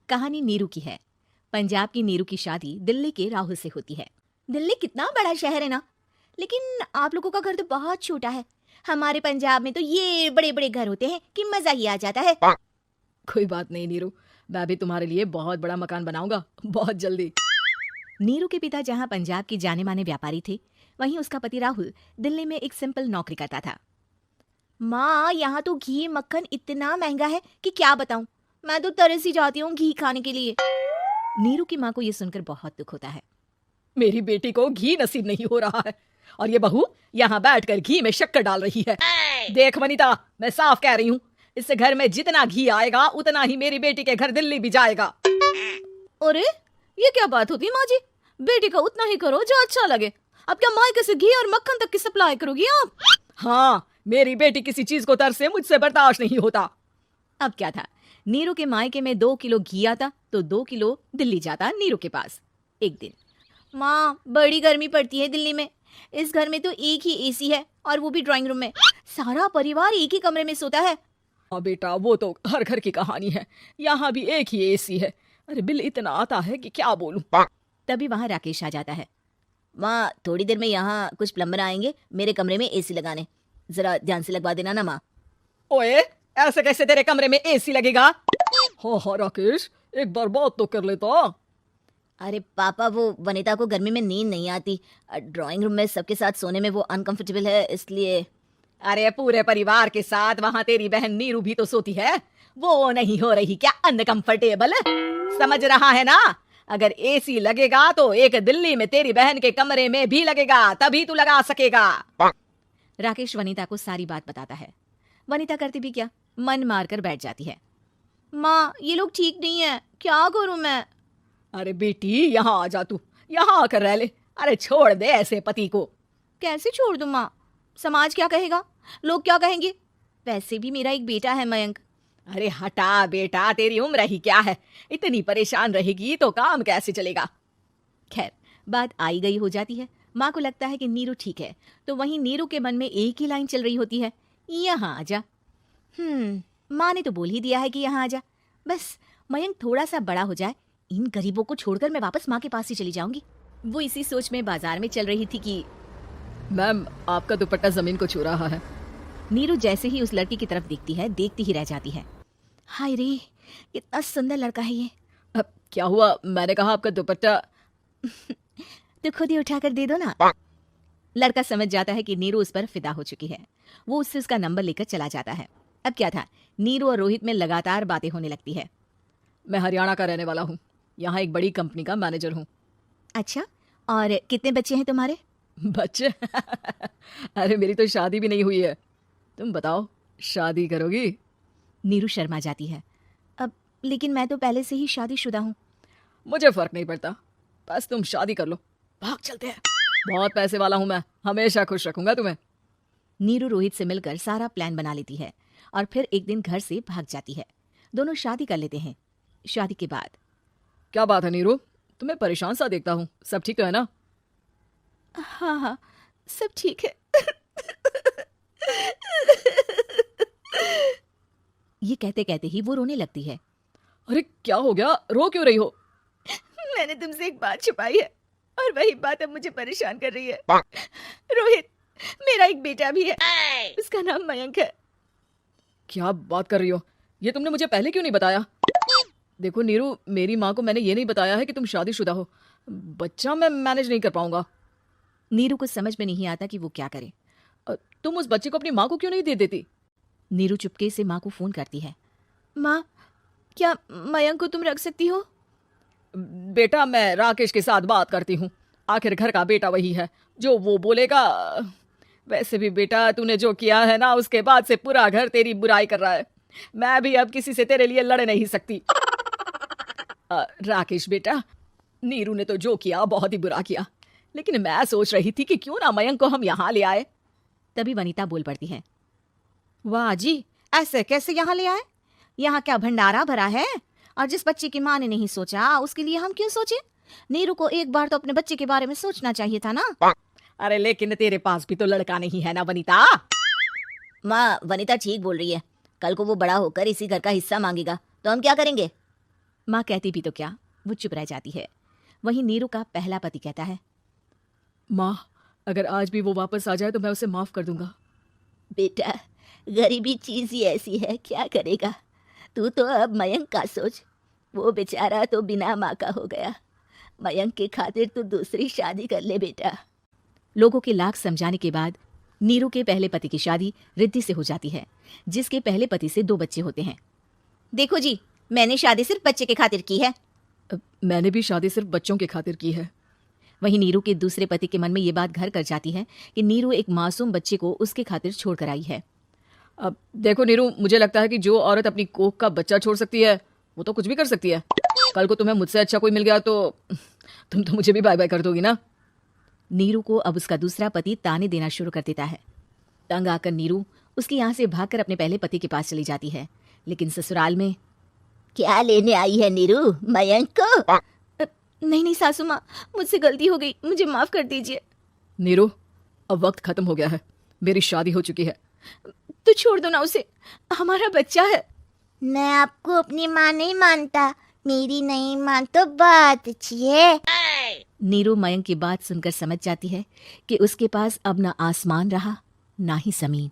कहानी नीरू की है। पंजाब की नीरू की शादी दिल्ली के राहुल से होती है। दिल्ली कितना बड़ा शहर है ना, लेकिन आप लोगों का घर तो बहुत छोटा है। हमारे पंजाब में तो ये बड़े बड़े घर होते हैं कि मजा ही आ जाता है। कोई बात नहीं नीरू, मैं भी तुम्हारे लिए बहुत बड़ा मकान बनाऊंगा बहुत जल्दी। नीरू के पिता जहाँ पंजाब के जाने माने व्यापारी थे, वहीं उसका पति राहुल दिल्ली में एक सिंपल नौकरी करता था। माँ, यहाँ तो घी मक्खन इतना महंगा है कि क्या बताऊं। मैं तो तरस ही जाती हूँ घी खाने के लिए। नीरू की माँ को ये सुनकर बहुत दुख होता है। मेरी बेटी को घी नसीब नहीं हो रहा है और ये बहू यहाँ बैठकर घी में शक्कर डाल रही है। देख वनीता, मैं साफ कह रही हूँ, इससे घर में जितना घी आएगा उतना ही मेरी बेटी के घर दिल्ली भी जाएगा। अरे ये क्या बात होती माँ जी, बेटी का उतना ही करो जो अच्छा लगे। अब क्या मायके से घी और मक्खन तक की सप्लाई करोगी आप? हाँ, मेरी बेटी किसी चीज को तरसे मुझसे बर्दाश्त नहीं होता। अब क्या था, नीरू के मायके में 2 किलो घी आता तो 2 किलो दिल्ली जाता नीरू के पास। एक दिन, माँ बड़ी गर्मी पड़ती है दिल्ली में। इस घर में तो एक ही एसी है और वो भी ड्राइंग रूम में। सारा परिवार एक ही कमरे में सोता है। हाँ बेटा, वो तो हर घर की कहानी है। यहाँ भी एक ही एसी है। अरे बिल इतना आता है कि क्या बोलूं। तभी वहाँ राकेश आ जाता है। माँ, थोड़ी देर में यहाँ कुछ प्लम्बर आएंगे मेरे कमरे में एसी लगाने, जरा ध्यान से लगवा देना ना माँ। ओए, ऐसे कैसे तेरे कमरे में एसी लगेगा? हाँ राकेश, एक बार बात तो कर लेता। अरे पापा, वो वनिता को गर्मी में नींद नहीं आती। ड्राइंग रूम में सबके साथ सोने में वो अनकंफर्टेबल है, इसलिए। अरे पूरे परिवार के साथ वहाँ तेरी बहन नीरू भी तो सोती है, वो नहीं हो रही क्या अनकंफर्टेबल? समझ रहा है ना? अगर एसी लगेगा तो एक दिल्ली में तेरी बहन के कमरे में भी लगेगा, तभी तू लगा सकेगा। राकेश वनिता को सारी बात बताता है। वनिता करती भी क्या, मन मारकर बैठ जाती है। माँ, ये लोग ठीक नहीं है, क्या करूं मैं? अरे बेटी, यहाँ आ जा, तू यहाँ आकर रह ले। अरे छोड़ दे ऐसे पति को। कैसे छोड़ दूं माँ? समाज क्या कहेगा, लोग क्या कहेंगे? वैसे भी मेरा एक बेटा है मयंक। अरे हटा बेटा, तेरी उम्र ही क्या है, इतनी परेशान रहेगी तो काम कैसे चलेगा। खैर, बात आई गई हो जाती है। माँ को लगता है कि नीरू ठीक है, तो वहीं नीरू के मन में एक ही लाइन चल रही होती है, यहाँ आजा। माँ ने तो बोल ही दिया है कि यहाँ आजा। बस मयंक थोड़ा सा बड़ा हो जाए, इन गरीबों को छोड़कर मैं वापस माँ के पास ही चली जाऊंगी। वो इसी सोच में बाजार में चल रही थी कि मैम, आपका दुपट्टा जमीन को छू रहा है। नीरू जैसे ही उस लड़की की तरफ देखती है, देखती ही रह जाती है। हाय रे, कितना सुंदर लड़का है ये। अब क्या हुआ? मैंने कहा आपका दुपट्टा। तो खुद ही उठाकर दे दो ना। लड़का समझ जाता है कि नीरू उस पर फिदा हो चुकी है। वो उससे उसका नंबर लेकर चला जाता है। अब क्या था, नीरू और रोहित में लगातार बातें होने लगती है। मैं हरियाणा का रहने वाला हूँ, यहाँ एक बड़ी कंपनी का मैनेजर हूँ। अच्छा, और कितने बच्चे हैं तुम्हारे? बच्चे? अरे मेरी तो शादी भी नहीं हुई है। तुम बताओ, शादी करोगी? नीरू शर्मा जाती है। अब लेकिन मैं तो पहले से ही शादीशुदा हूँ। मुझे फर्क नहीं पड़ता, बस तुम शादी कर लो, भाग चलते हैं। बहुत पैसे वाला हूँ मैं, हमेशा खुश रखूंगा तुम्हें। नीरू रोहित से मिलकर सारा प्लान बना लेती है और फिर एक दिन घर से भाग जाती है। दोनों शादी कर लेते हैं। शादी के बाद, क्या बात है नीरू, तुम्हें परेशान सा देखता हूँ, सब ठीक तो है ना? हाँ, सब ठीक है। ये कहते कहते ही वो रोने लगती है। अरे क्या हो गया, रो क्यों रही हो? मैंने तुमसे एक बात छुपाई है और वही बात अब मुझे परेशान कर रही है। रोहित, मेरा एक बेटा भी है, उसका नाम मयंक है। क्या बात कर रही हो, ये तुमने मुझे पहले क्यों नहीं बताया? देखो नीरू, मेरी माँ को मैंने ये नहीं बताया है कि तुम शादीशुदा हो। बच्चा मैं मैनेज नहीं कर पाऊंगा। नीरू को समझ में नहीं आता कि वो क्या करे। तुम उस बच्चे को अपनी माँ को क्यों नहीं दे देती? नीरू चुपके से माँ को फोन करती है। माँ, क्या मयंक को तुम रख सकती हो? बेटा, मैं राकेश के साथ बात करती हूँ, आखिर घर का बेटा वही है, जो वो बोलेगा। वैसे भी बेटा, तूने जो किया है ना, उसके बाद से पूरा घर तेरी बुराई कर रहा है। मैं भी अब किसी से तेरे लिए लड़ नहीं सकती। राकेश बेटा, नीरू ने तो जो किया बहुत ही बुरा किया, लेकिन मैं सोच रही थी कि क्यों ना मयंक को हम यहाँ ले आए। तभी वनिता बोल पड़ती है। वाह जी, ऐसे कैसे यहाँ ले आए? यहाँ क्या भंडारा भरा है? और जिस बच्चे की माँ ने नहीं सोचा, उसके लिए हम क्यों सोचे? नीरू को एक बार तो अपने बच्चे के बारे में सोचना चाहिए था ना। अरे लेकिन तेरे पास भी तो लड़का नहीं है ना वनिता। माँ, वनिता ठीक बोल रही है। कल को वो बड़ा होकर इसी घर का हिस्सा मांगेगा तो हम क्या करेंगे? माँ कहती भी तो क्या, वो चुप रह जाती है। वहीं नीरू का पहला पति कहता है, माँ, अगर आज भी वो वापस आ जाए तो मैं उसे माफ कर दूंगा। बेटा, गरीबी चीज ही ऐसी है, क्या करेगा। तू तो अब मयंक का सोच। वो बेचारा तो बिना माँ का हो गया। मयंक की खातिर तू दूसरी शादी कर ले बेटा। लोगों के लाख समझाने के बाद नीरू के पहले पति की शादी रिद्धि से हो जाती है, जिसके पहले पति से 2 बच्चे होते हैं। देखो जी, मैंने शादी सिर्फ बच्चे के खातिर की है। मैंने भी शादी सिर्फ बच्चों की खातिर की है। वहीं नीरू के दूसरे पति के मन में ये बात घर कर जाती है कि नीरू एक मासूम बच्चे को उसके खातिर छोड़ कर आई है। अब देखो नीरू, मुझे लगता है कि जो औरत अपनी कोख का बच्चा छोड़ सकती है वो तो कुछ भी कर सकती है। कल को तुम्हें मुझसे अच्छा कोई मिल गया तो तुम तो मुझे भी बाय बाय कर दोगी ना। नीरू को अब उसका दूसरा पति ताने देना शुरू कर देता है। तंग आकर नीरू उसकी यहाँ से भागकर अपने पहले पति के पास चली जाती है, लेकिन ससुराल में क्या लेने आई है नीरू, मयंक को? नहीं सासू माँ, मुझसे गलती हो गई, मुझे माफ कर दीजिए। नीरू, अब वक्त खत्म हो गया है, मेरी शादी हो चुकी है। तो छोड़ दो ना उसे, हमारा बच्चा है। मैं आपको अपनी माँ नहीं मानता, मेरी नहीं माँ तो बात अच्छी है। नीरू मयंक की बात सुनकर समझ जाती है कि उसके पास अब ना आसमान रहा ना ही जमीन।